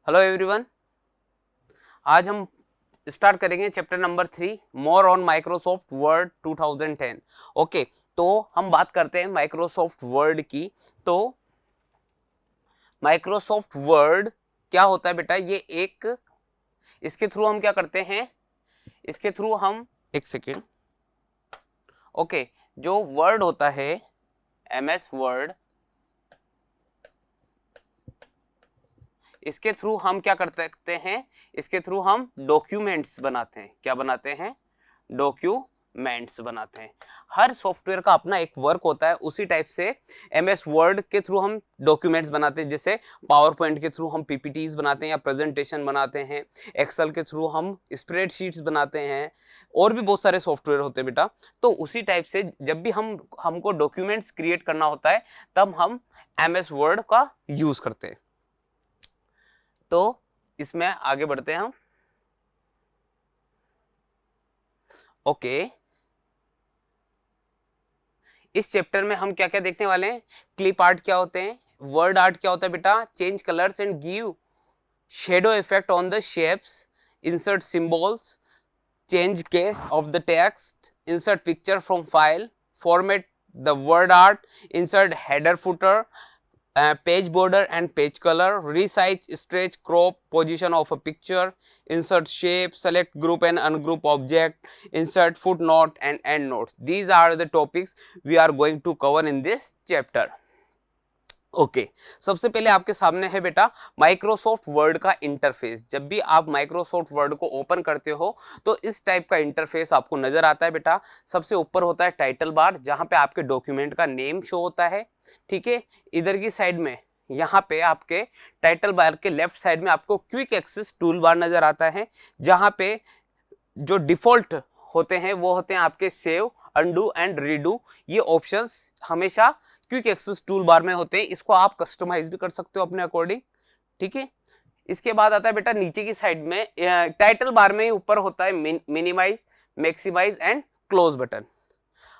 Hello everyone, आज हम start करेंगे chapter number 3 more on Microsoft word 2010। Okay, तो हम बात करते हैं माइक्रोसॉफ्ट वर्ड की। तो माइक्रोसॉफ्ट वर्ड क्या होता है बेटा? ये एक, इसके थ्रू हम क्या करते हैं, इसके थ्रू हम एक सेकेंड। ओके, जो वर्ड होता है एमएस वर्ड, इसके थ्रू हम क्या कर सकते हैं, इसके थ्रू हम डॉक्यूमेंट्स बनाते हैं। क्या बनाते हैं? डॉक्यूमेंट्स बनाते हैं। हर सॉफ्टवेयर का अपना एक वर्क होता है, उसी टाइप से एमएस वर्ड के थ्रू हम डॉक्यूमेंट्स बनाते हैं। जैसे पावर पॉइंट के थ्रू हम पीपीटीज बनाते हैं या प्रेजेंटेशन बनाते हैं, एक्सेल के थ्रू हम स्प्रेडशीट्स बनाते हैं, और भी बहुत सारे सॉफ्टवेयर होते हैं बेटा। तो उसी टाइप से जब भी हमको डॉक्यूमेंट्स क्रिएट करना होता है, तब हम एमएस वर्ड का यूज करते हैं। तो इसमें आगे बढ़ते हैं हम। ओके, इस चैप्टर में हम क्या क्या देखने वाले हैं? क्लिप आर्ट क्या होते हैं, वर्ड आर्ट क्या होता है बेटा, change colours and give shadow effect on the shapes, insert symbols, change case of the text, insert picture from file, format the word art, insert header footer, page border and page color, resize, stretch, crop, position of a picture, insert shape, select group and ungroup object, insert footnote and endnotes. These are the topics we are going to cover in this chapter. Okay, सबसे पहले आपके सामने है बेटा Microsoft word का interface. जब भी आप माइक्रोसॉफ्ट वर्ड को ओपन करते हो तो इस टाइप का इंटरफेस आपको नजर आता है बेटा। सबसे ऊपर होता है टाइटल बार, जहां पे आपके डॉक्यूमेंट का नेम शो होता है। ठीक है, इधर की साइड में यहाँ पे आपके टाइटल बार के लेफ्ट साइड में आपको क्विक एक्सेस टूल बार नजर आता है, जहाँ पे जो डिफॉल्ट होते हैं वो होते हैं आपके सेव, अनडू एंड रीडू। ये ऑप्शंस हमेशा क्विक एक्सेस टूल बार में होते हैं। इसको आप कस्टमाइज भी कर सकते हो अपने अकॉर्डिंग। ठीक है, इसके बाद आता है बेटा नीचे की साइड में टाइटल बार में ही ऊपर होता है minimize, maximize and close button.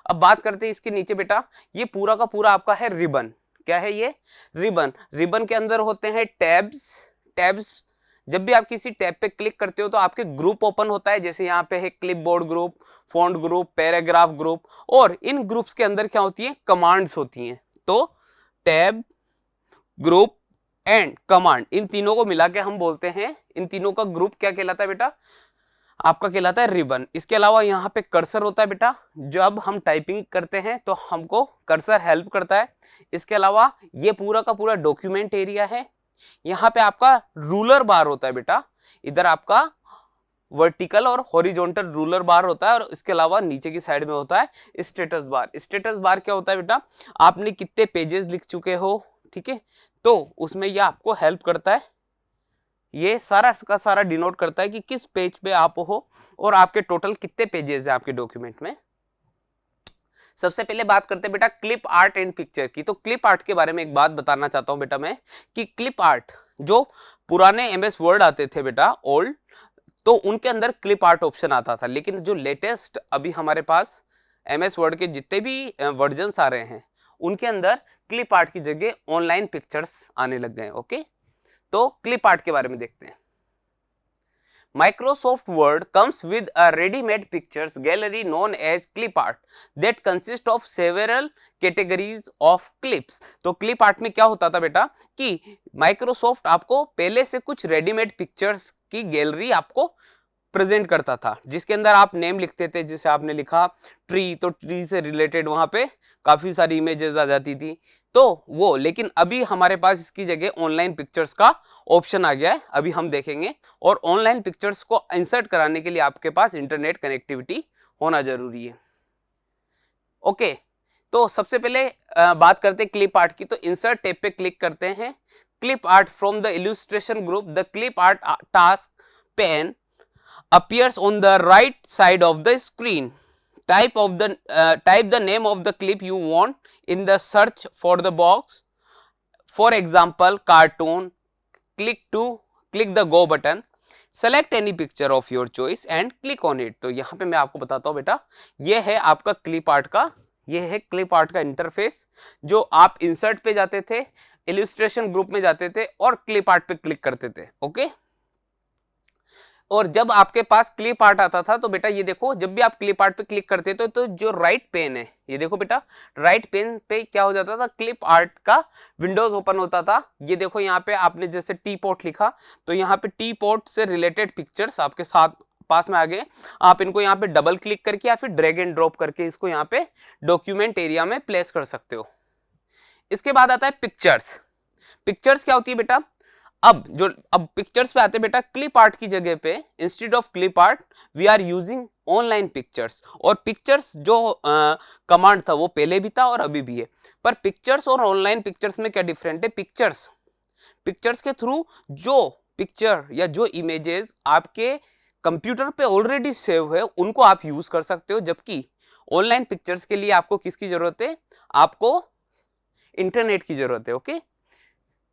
अब बात करते हैं इसके नीचे बेटा, ये पूरा का पूरा आपका है रिबन। क्या है ये? रिबन। रिबन के अंदर होते हैं टैब्स। टैब्स, जब भी आप किसी टैब पे क्लिक करते हो तो आपके ग्रुप ओपन होता है। जैसे यहाँ पे है clipboard group, font group, paragraph group, और इन ग्रुप्स के अंदर क्या होती है? कमांड्स होती हैं। तो टैब, ग्रुप एंड कमांड, इन तीनों को मिला के हम बोलते हैं, इन तीनों का ग्रुप क्या कहलाता है बेटा? आपका कहलाता है रिबन। इसके अलावा यहाँ पे कर्सर होता है बेटा। जब हम टाइपिंग करते हैं तो हमको कर्सर हेल्प करता है। इसके अलावा ये पूरा का पूरा डॉक्यूमेंट एरिया है। यहाँ पे आपका रूलर बार होता है बेटा। इधर आपका वर्टिकल और हॉरिजॉन्टल रूलर बार होता है, और इसके अलावा नीचे की साइड में होता है स्टेटस बार। स्टेटस बार क्या होता है बेटा? आपने कितने पेजेस लिख चुके हो, ठीक है, तो उसमें यह आपको हेल्प करता है। ये सारा का सारा डिनोट करता है कि किस पेज पे आप हो और आपके टोटल कितने पेजेस है आपके डॉक्यूमेंट में। सबसे पहले बात करते हैं बेटा क्लिप आर्ट एंड पिक्चर की। तो क्लिप आर्ट के बारे में एक बात बताना चाहता हूं बेटा मैं, कि क्लिप आर्ट जो पुराने एमएस वर्ड आते थे बेटा ओल्ड, तो उनके अंदर क्लिप आर्ट ऑप्शन आता था। लेकिन जो लेटेस्ट अभी हमारे पास एमएस वर्ड के जितने भी वर्जन्स आ रहे हैं, उनके अंदर क्लिप आर्ट की जगह ऑनलाइन पिक्चर्स आने लग गए। ओके, तो क्लिप आर्ट के बारे में देखते हैं। Microsoft Word comes with a ready-made pictures gallery known as clip art that consists of several categories of clips। तो clip art में क्या होता था बेटा कि Microsoft आपको पहले से कुछ रेडीमेड पिक्चर्स की गैलरी आपको प्रेजेंट करता था, जिसके अंदर आप नेम लिखते थे। जैसे आपने लिखा ट्री, तो ट्री से रिलेटेड वहां पे काफी सारी इमेजेस आ जाती थी, तो वो। लेकिन अभी हमारे पास इसकी जगह ऑनलाइन पिक्चर्स का ऑप्शन आ गया है, अभी हम देखेंगे। और ऑनलाइन पिक्चर्स को इंसर्ट कराने के लिए आपके पास इंटरनेट कनेक्टिविटी होना जरूरी है। ओके, तो सबसे पहले बात करते हैं क्लिप आर्ट की। तो इंसर्ट टैब पे क्लिक करते हैं। Clip art from the illustration group, the clip art task pen appears on the right side of the screen. Type the name of the clip you want in the search for the box. For example, cartoon. Click the go button. Select any picture of your choice and click on it. तो यहाँ पे मैं आपको बताता हूँ बेटा, ये है आपका क्लिप आर्ट का, ये है क्लिप आर्ट का इंटरफेस। जो आप इंसर्ट पे जाते थे, इलिस्ट्रेशन ग्रुप में जाते थे और क्लिप आर्ट पे क्लिक करते थे। ओके, और जब आपके पास क्लिप आर्ट आता था तो बेटा ये देखो, जब भी आप क्लिप आर्ट पे क्लिक करते थे तो जो राइट पेन है, ये देखो बेटा, राइट पेन पे क्या हो जाता था, क्लिप आर्ट का विंडोज ओपन होता था। ये देखो यहाँ पे आपने जैसे टी पॉट लिखा तो यहाँ पे टी पॉट से रिलेटेड पिक्चर्स आपके साथ पास में आ गए। आप इनको यहाँ पे डबल क्लिक करके या फिर ड्रैग एंड ड्रॉप करके इसको यहाँ पे डॉक्यूमेंट एरिया में प्लेस कर सकते हो। इसके बाद आता है पिक्चर्स। पिक्चर्स क्या होती है बेटा, अब पिक्चर्स पे आते हैं बेटा, क्लिप आर्ट की जगह पे instead of clip art we are using online pictures. और पिक्चर्स जो कमांड था वो पहले भी था और अभी भी है, पर पिक्चर्स और ऑनलाइन पिक्चर्स में क्या डिफरेंट है। पिक्चर्स के थ्रू जो पिक्चर या जो इमेजेस आपके कंप्यूटर पे ऑलरेडी सेव है उनको आप यूज कर सकते हो, जबकि ऑनलाइन पिक्चर्स के लिए आपको किसकी जरूरत है, आपको इंटरनेट की जरूरत है। Okay,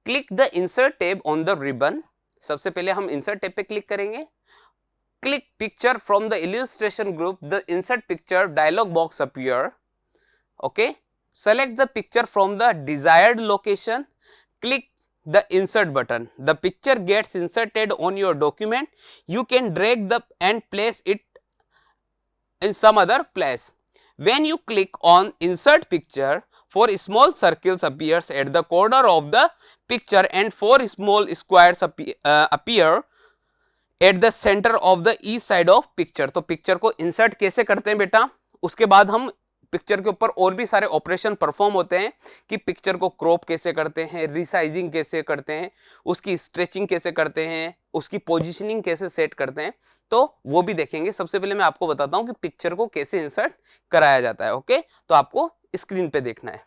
click the insert tab on the ribbon. सबसे पहले हम इंसर्ट टैब पे क्लिक करेंगे। Click picture from the illustration group, the insert picture dialog box appear. Okay, select the picture from the desired location, click the insert button. The picture gets inserted on your document. You can drag the and place it in some other place. When you click on insert picture, 4 small circles appears at the corner of the picture and 4 small squares appear at the center of the each side of picture. तो picture को insert कैसे करते हैं बेटा, उसके बाद हम picture के ऊपर और भी सारे ऑपरेशन परफॉर्म होते हैं कि पिक्चर को क्रॉप कैसे करते हैं, रिसाइजिंग कैसे करते हैं, उसकी स्ट्रेचिंग कैसे करते हैं, उसकी पोजीशनिंग कैसे सेट करते हैं, तो वो भी देखेंगे। सबसे पहले मैं आपको बताता हूं कि पिक्चर को कैसे इंसर्ट कराया जाता है। ओके, तो आपको स्क्रीन पे देखना है।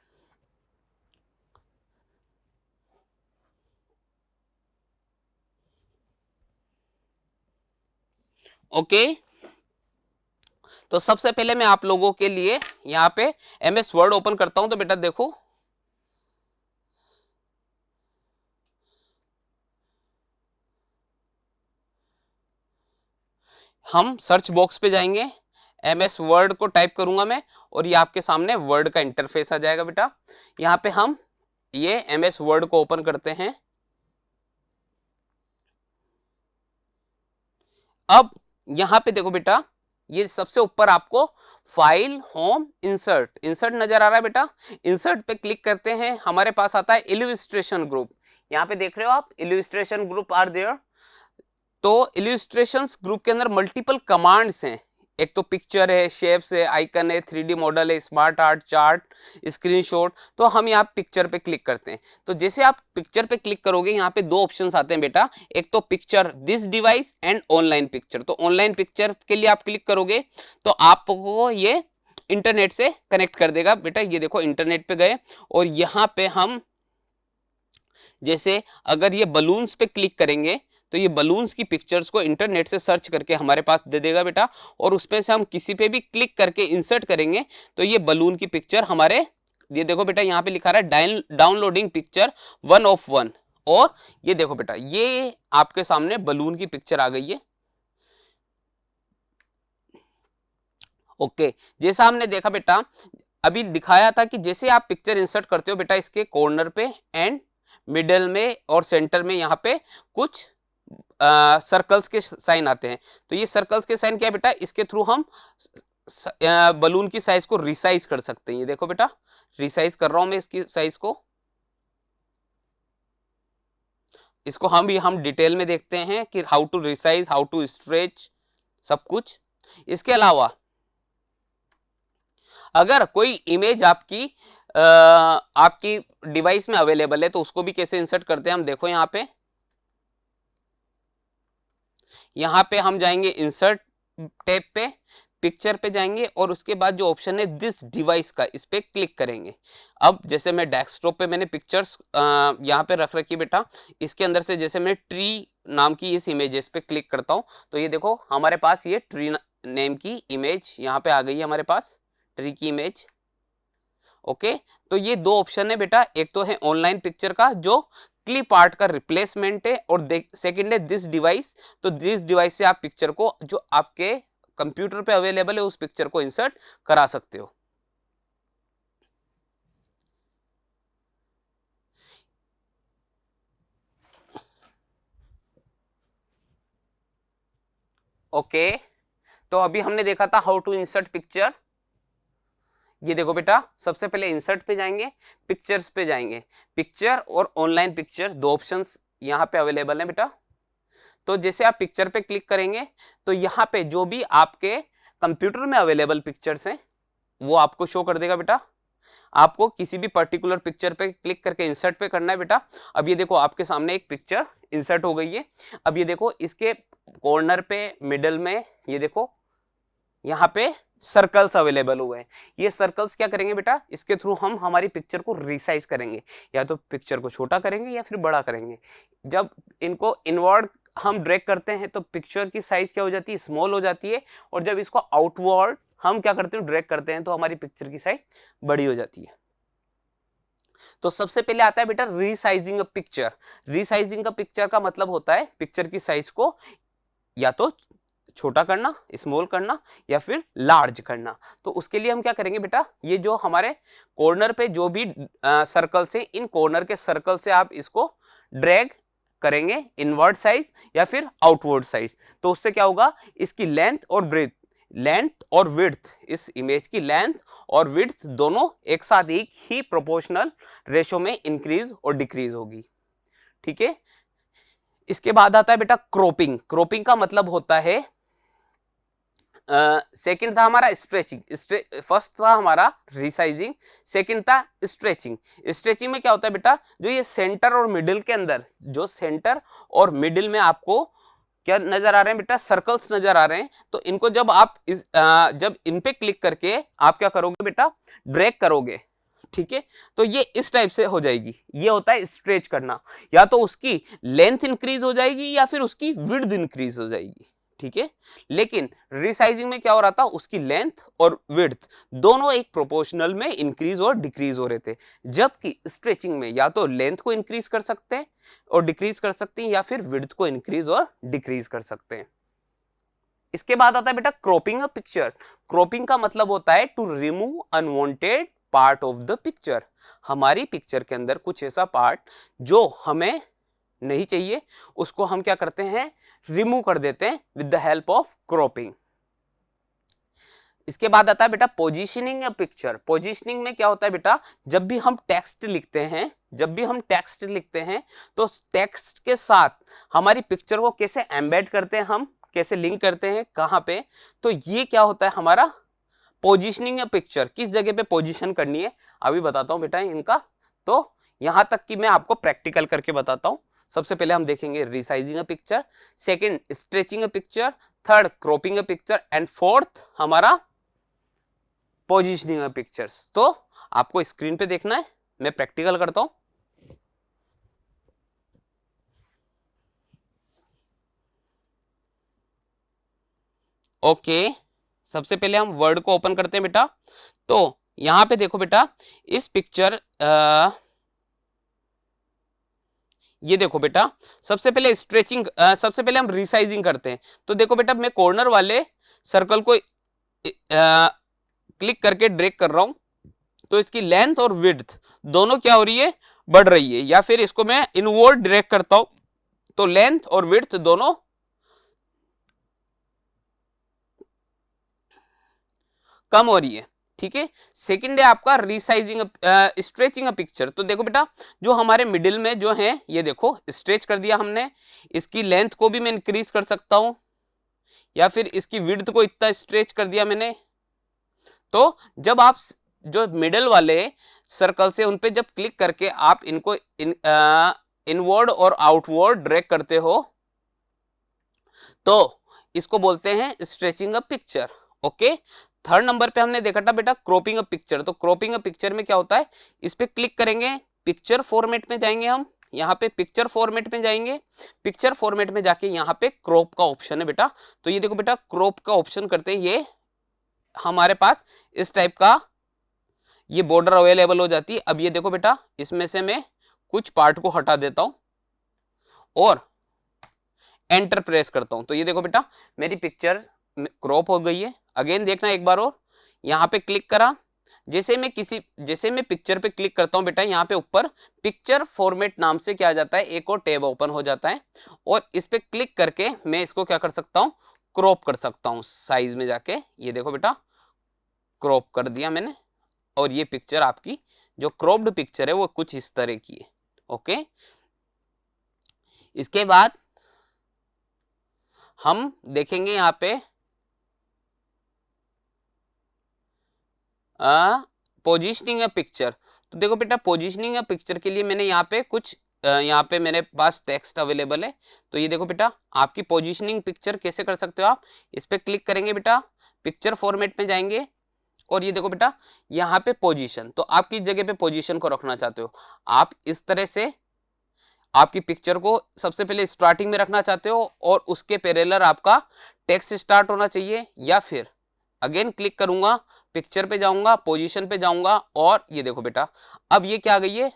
ओके, तो सबसे पहले मैं आप लोगों के लिए यहाँ पे MS वर्ड ओपन करता हूं। तो बेटा देखो, हम सर्च बॉक्स पे जाएंगे, MS वर्ड को टाइप करूंगा मैं और ये आपके सामने वर्ड का इंटरफेस आ जाएगा बेटा। यहाँ पे हम ये MS वर्ड को ओपन करते हैं। अब यहाँ पे देखो बेटा, ये सबसे ऊपर आपको फाइल, होम, इंसर्ट नजर आ रहा है बेटा। इंसर्ट पे क्लिक करते हैं, हमारे पास आता है इलिस्ट्रेशन ग्रुप। यहाँ पे देख रहे हो आप, इलिस्ट्रेशन ग्रुप आर देयर। तो इलिस्ट्रेशंस ग्रुप के अंदर मल्टीपल कमांड्स हैं। एक तो पिक्चर है, शेप्स है, आइकन है, 3D मॉडल है, स्मार्ट आर्ट, चार्ट, स्क्रीनशॉट। तो हम यहाँ पिक्चर पे क्लिक करते हैं। तो जैसे आप पिक्चर पे क्लिक करोगे, यहाँ पे दो ऑप्शंस आते हैं बेटा, एक तो picture this device and online picture. तो ऑनलाइन पिक्चर के लिए आप क्लिक करोगे तो आपको ये इंटरनेट से कनेक्ट कर देगा बेटा। ये देखो, इंटरनेट पे गए और यहाँ पे हम जैसे अगर ये बलून्स पे क्लिक करेंगे तो ये बलून्स की पिक्चर्स को इंटरनेट से सर्च करके हमारे पास दे देगा बेटा। और उसपे से हम किसी पे भी क्लिक करके इंसर्ट करेंगे तो ये बलून की पिक्चर हमारे, ये देखो बेटा, यहाँ पे लिखा रहा है डाउनलोडिंग पिक्चर 1 of 1। और ये देखो बेटा, ये आपके सामने बलून की पिक्चर आ गई है। ओके, जैसा हमने देखा बेटा, अभी दिखाया था कि जैसे आप पिक्चर इंसर्ट करते हो बेटा, इसके कॉर्नर पे एंड मिडल में और सेंटर में यहाँ पे कुछ सर्कल्स के साइन आते हैं। तो ये सर्कल्स के साइन क्या है बेटा, इसके थ्रू हम बलून की साइज को रिसाइज कर सकते हैं। ये देखो बेटा, रिसाइज कर रहा हूं मैं इसकी साइज को। इसको हम डिटेल में देखते हैं कि how to resize, how to stretch, सब कुछ। इसके अलावा अगर कोई इमेज आपकी डिवाइस में अवेलेबल है तो उसको भी कैसे इंसर्ट करते हैं हम देखो। यहाँ पे हम जाएंगे इंसर्ट टैब पे, पिक्चर पे जाएंगे और उसके बाद जो ऑप्शन है दिस डिवाइस का, इस पे क्लिक करेंगे। अब जैसे मैं डेस्कटॉप पे मैंने पिक्चर्स यहाँ पे रख रखी बेटा, इसके अंदर से जैसे मैं ट्री नाम की इस इमेज पे क्लिक करता हूँ तो ये देखो हमारे पास ये ट्री नेम की इमेज यहाँ पे आ गई है, हमारे पास ट्री की इमेज। ओके, तो ये दो ऑप्शन है बेटा, एक तो है ऑनलाइन पिक्चर का जो क्लिप आर्ट का रिप्लेसमेंट है और सेकंड है दिस डिवाइस। तो दिस डिवाइस से आप पिक्चर को जो आपके कंप्यूटर पे अवेलेबल है उस पिक्चर को इंसर्ट करा सकते हो। ओके, तो अभी हमने देखा था हाउ टू इंसर्ट पिक्चर। ये देखो बेटा, सबसे पहले इंसर्ट पे जाएंगे, पिक्चर्स पे जाएंगे। पिक्चर और ऑनलाइन पिक्चर दो ऑप्शंस यहाँ पे अवेलेबल हैं बेटा। तो जैसे आप पिक्चर पे क्लिक करेंगे तो यहाँ पे जो भी आपके कंप्यूटर में अवेलेबल पिक्चर्स हैं वो आपको शो कर देगा बेटा। आपको किसी भी पर्टिकुलर पिक्चर पे क्लिक करके इंसर्ट पे करना है बेटा। अब ये देखो आपके सामने एक पिक्चर इंसर्ट हो गई है। अब ये देखो इसके कॉर्नर पे मिडल में ये देखो यहाँ पे सर्कल्स अवेलेबल हुए हैं। ये सर्कल्स क्या करेंगे बेटा, इसके थ्रू हम हमारी पिक्चर को रिसाइज करेंगे, या तो पिक्चर को छोटा करेंगे या फिर बड़ा करेंगे। जब इनको इनवर्ड हम ड्रैग करते हैं तो पिक्चर की साइज क्या हो जाती है, स्मॉल हो जाती है। और जब इसको आउटवर्ड हम क्या करते हैं, ड्रैग करते हैं, तो हमारी पिक्चर की साइज बड़ी हो जाती है। तो सबसे पहले आता है बेटा resizing a picture. Resizing a picture का मतलब होता है पिक्चर की साइज को या तो छोटा करना, स्मॉल करना, या फिर लार्ज करना। तो उसके लिए हम क्या करेंगे बेटा, ये जो हमारे कॉर्नर पे जो भी सर्कल्स हैं, इन कॉर्नर के सर्कल से आप इसको ड्रैग करेंगे इनवर्ड साइज या फिर आउटवर्ड साइज। तो उससे क्या होगा, इसकी लेंथ और ब्रेथ, लेंथ और विड्थ, इस इमेज की लेंथ और विड्थ दोनों एक साथ एक ही प्रोपोर्शनल रेशो में इंक्रीज और डिक्रीज होगी। ठीक है। इसके बाद आता है बेटा क्रॉपिंग। क्रॉपिंग का मतलब होता है सेकंड था हमारा स्ट्रेचिंग, फर्स्ट था हमारा रिसाइजिंग, सेकंड था स्ट्रेचिंग। स्ट्रेचिंग में क्या होता है बेटा, जो ये सेंटर और मिडिल के अंदर, जो सेंटर और मिडिल में आपको क्या नजर आ रहे हैं बेटा, सर्कल्स नजर आ रहे हैं। तो इनको जब आप जब इन पे क्लिक करके आप क्या करोगे बेटा, ड्रैग करोगे, ठीक है, तो ये इस टाइप से हो जाएगी। ये होता है स्ट्रेच करना, या तो उसकी लेंथ इंक्रीज हो जाएगी या फिर उसकी विड्थ इंक्रीज हो जाएगी। ठीक है। लेकिन रिसाइजिंग में क्या हो रहा था, उसकी लेंथ और विड्थ दोनों एक प्रोपोर्शनल में इंक्रीज और डिक्रीज हो रहे थे। जबकि स्ट्रेचिंग में या तो लेंथ को इंक्रीज कर सकते हैं और डिक्रीज कर सकते हैं, या फिर विड्थ को इंक्रीज और डिक्रीज कर सकते हैं। इसके बाद आता है बेटा क्रॉपिंग अ पिक्चर। क्रॉपिंग का मतलब होता है to remove unwanted part of the picture. हमारी पिक्चर के अंदर कुछ ऐसा पार्ट जो हमें नहीं चाहिए, उसको हम क्या करते हैं, रिमूव कर देते हैं with the help of cropping. इसके बाद आता है बेटा पोजीशनिंग अ पिक्चर। पोजीशनिंग में क्या होता है बेटा, जब भी हम टेक्स्ट लिखते हैं, तो टेक्स्ट के साथ हमारी पिक्चर को कैसे एम्बेड करते हैं, हम कैसे लिंक करते हैं, कहां पे, तो ये क्या होता है हमारा पोजीशनिंग अ पिक्चर। किस जगह पे पोजीशन करनी है अभी बताता हूं बेटा इनका। तो यहां तक कि मैं आपको प्रैक्टिकल करके बताता हूं। सबसे पहले हम देखेंगे resizing a picture, second stretching a picture, third cropping a picture, and fourth हमारा पोजीशनिंग अ पिक्चर्स। तो आपको स्क्रीन पे देखना है, मैं प्रैक्टिकल करता हूं। ओके, सबसे पहले हम वर्ड को ओपन करते हैं बेटा। तो यहां पे देखो बेटा, इस पिक्चर ये देखो बेटा, सबसे पहले स्ट्रेचिंग, सबसे पहले हम रिसाइजिंग करते हैं। तो देखो बेटा, मैं कॉर्नर वाले सर्कल को क्लिक करके ड्रैग कर रहा हूं, तो इसकी लेंथ और विड्थ दोनों क्या हो रही है, बढ़ रही है। या फिर इसको मैं इनवर्ड ड्रैग करता हूं तो लेंथ और विड्थ दोनों कम हो रही है। ठीक है। सेकंड है आपका रिसाइजिंग, स्ट्रेचिंग अ पिक्चर। तो देखो बेटा, जो हमारे मिडिल में जो है, ये देखो स्ट्रेच कर दिया हमने, इसकी लेंथ को भी मैं इंक्रीज कर सकता हूं, या फिर इसकी विड्थ को इतना स्ट्रेच कर दिया मैंने। तो जब आप जो मिडिल वाले सर्कल से उन पे जब क्लिक करके आप इनको इनवर्ड और आउटवर्ड ड्रैग करते हो, तो इसको बोलते हैं स्ट्रेचिंग अ पिक्चर। ओके। थर्ड नंबर पे हमने देखा था बेटा क्रॉपिंग अ पिक्चर। तो क्रॉपिंग अ पिक्चर में क्या होता है, इस पे क्लिक करेंगे, पिक्चर फॉर्मेट में जाएंगे, हम यहाँ पे पिक्चर फॉर्मेट में जाएंगे, पिक्चर फॉर्मेट में जाके यहाँ पे क्रॉप का ऑप्शन है बेटा। तो ये देखो बेटा, क्रॉप का ऑप्शन करते हैं, ये हमारे पास इस टाइप का ये बॉर्डर अवेलेबल हो जाती है। अब ये देखो बेटा, इसमें से मैं कुछ पार्ट को हटा देता हूं और एंटर प्रेस करता हूं। तो ये देखो बेटा, मेरी पिक्चर क्रॉप हो गई है। अगेन देखना एक बार और, यहाँ पे क्लिक करा, जैसे मैं पिक्चर पे क्लिक करता हूं बेटा, यहाँ पे ऊपर पिक्चर फॉर्मेट नाम से क्या आ जाता है, एक और टैब ओपन हो जाता है, और इस पे क्लिक करके मैं इसको क्या कर सकता हूं, क्रॉप कर सकता हूं साइज में जाके। ये देखो बेटा, क्रॉप कर दिया मैंने, और ये पिक्चर आपकी जो क्रॉप्ड पिक्चर है वो कुछ इस तरह की है। ओके, इसके बाद हम देखेंगे यहाँ पे पोजिशनिंग अ पिक्चर। तो देखो बेटा, पोजिशनिंग अ पिक्चर के लिए मैंने यहाँ पे कुछ यहाँ पे मेरे पास टेक्स्ट अवेलेबल है। तो ये देखो बेटा, आपकी पोजिशनिंग पिक्चर कैसे कर सकते हो आप, इस पे क्लिक करेंगे बेटा, पिक्चर फॉर्मेट में जाएंगे, और ये देखो बेटा यहाँ पे पोजीशन। तो आप किस जगह पे पोजीशन को रखना चाहते हो, आप इस तरह से आपकी पिक्चर को सबसे पहले स्टार्टिंग में रखना चाहते हो और उसके पैरेलल आपका टेक्स्ट स्टार्ट होना चाहिए, या फिर अगेन क्लिक करूंगा, पिक्चर पे जाऊंगा, पोजीशन पे जाऊंगा, और ये देखो बेटा अब ये क्या आ गई है,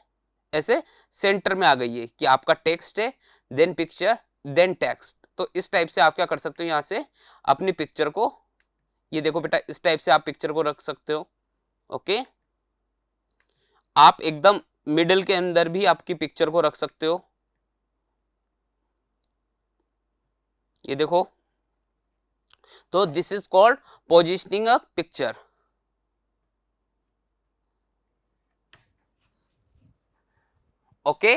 ऐसे सेंटर में आ गई है कि आपका टेक्स्ट है, देन पिक्चर, देन टेक्स्ट। तो इस टाइप से आप क्या कर सकते हो, यहां से अपनी पिक्चर को, ये देखो बेटा इस टाइप से आप पिक्चर को रख सकते हो। ओके, आप एकदम मिडिल के अंदर भी आपकी पिक्चर को रख सकते हो। ये देखो, तो this is called positioning a picture. Okay,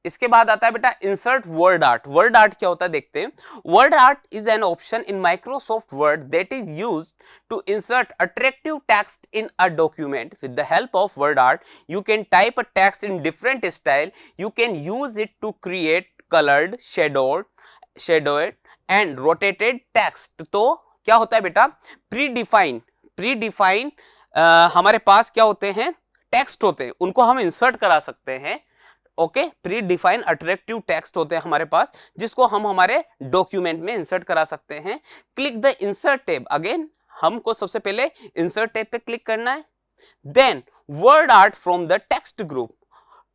इसके बाद आता है बेटा insert word art. Word art क्या होता है देखते हैं। Word art is an option in Microsoft Word that is used to insert attractive text in a document. With the help of word art you can type a text in different style, you can use it to create coloured, shadowed and rotated text. तो क्या होता है बेटा, pre define हमारे पास क्या होते हैं, text होते हैं, उनको हम इंसर्ट करा सकते हैं। Okay, pre define attractive text होते हैं हमारे पास, जिसको हम हमारे डॉक्यूमेंट में इंसर्ट करा सकते हैं। Click the insert tab. Again हमको सबसे पहले इंसर्ट टैब पे क्लिक करना है, then word art from the text group.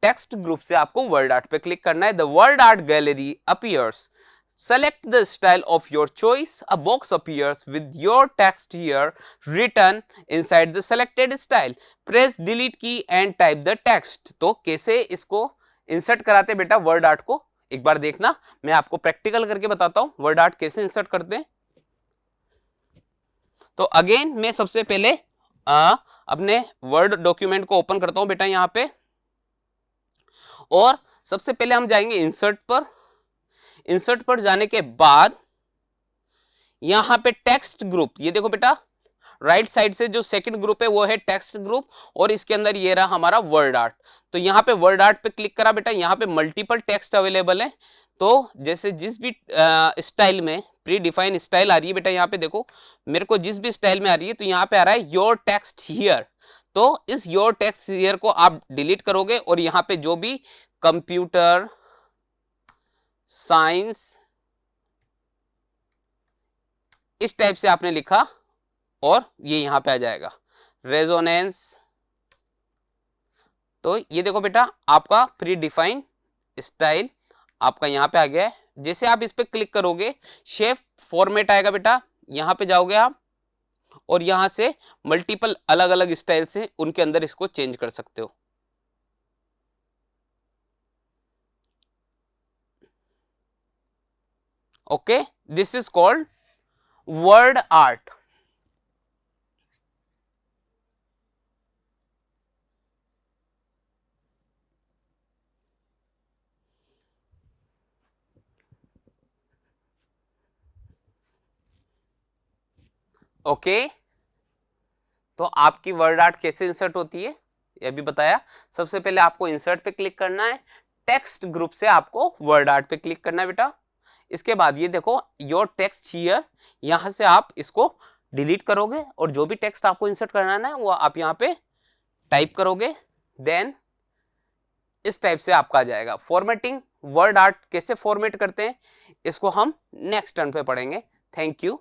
Text group से आपको वर्ड आर्ट पे क्लिक करना है। The word art gallery appears, select the style of your choice. A box appears with your text here written inside the selected style. Press delete key and type the text. तो कैसे इसको insert कराते हैं बेटा word art को, एक बार देखना, मैं आपको प्रैक्टिकल करके बताता हूं वर्ड आर्ट कैसे इंसर्ट करते हैं। तो अगेन मैं सबसे पहले अपने वर्ड डॉक्यूमेंट को ओपन करता हूं बेटा यहां पे, और सबसे पहले हम जाएंगे इंसर्ट पर। इंसर्ट पर जाने के बाद यहां पे टेक्स्ट ग्रुप, ये देखो बेटा राइट साइड से जो सेकंड ग्रुप है वो है टेक्स्ट ग्रुप, और इसके अंदर ये रहा हमारा वर्ड आर्ट। तो यहाँ पे वर्ड आर्ट पे क्लिक करा बेटा, यहाँ पे मल्टीपल टेक्स्ट अवेलेबल है। तो जैसे जिस भी स्टाइल में प्री डिफाइन स्टाइल आ रही है बेटा, यहाँ पे देखो मेरे को जिस भी स्टाइल में आ रही है, तो यहाँ पे आ रहा है योर टेक्स्ट हियर। तो इस योर टेक्स्ट हियर को आप डिलीट करोगे, और यहाँ पे जो भी कंप्यूटर साइंस इस टाइप से आपने लिखा, और ये यहां पे आ जाएगा रेजोनेंस। तो ये देखो बेटा आपका प्री डिफाइन स्टाइल आपका यहां पे आ गया है। जैसे आप इस पे क्लिक करोगे, शेप फॉर्मेट आएगा बेटा, यहां पे जाओगे आप, और यहां से मल्टीपल अलग अलग स्टाइल से उनके अंदर इसको चेंज कर सकते हो। Okay, this is called word art. Okay, तो आपकी वर्ड आर्ट कैसे इंसर्ट होती है ये भी बताया। सबसे पहले आपको इंसर्ट पे क्लिक करना है, टेक्स्ट ग्रुप से आपको वर्ड आर्ट पे क्लिक करना है बेटा। इसके बाद ये देखो योर टेक्स्ट हियर, यहां से आप इसको डिलीट करोगे, और जो भी टेक्स्ट आपको इंसर्ट करना है वो आप यहाँ पे टाइप करोगे, देन इस टाइप से आपका आ जाएगा। फॉर्मेटिंग वर्ड आर्ट कैसे फॉर्मेट करते हैं इसको हम नेक्स्ट टर्न पे पढ़ेंगे। Thank you.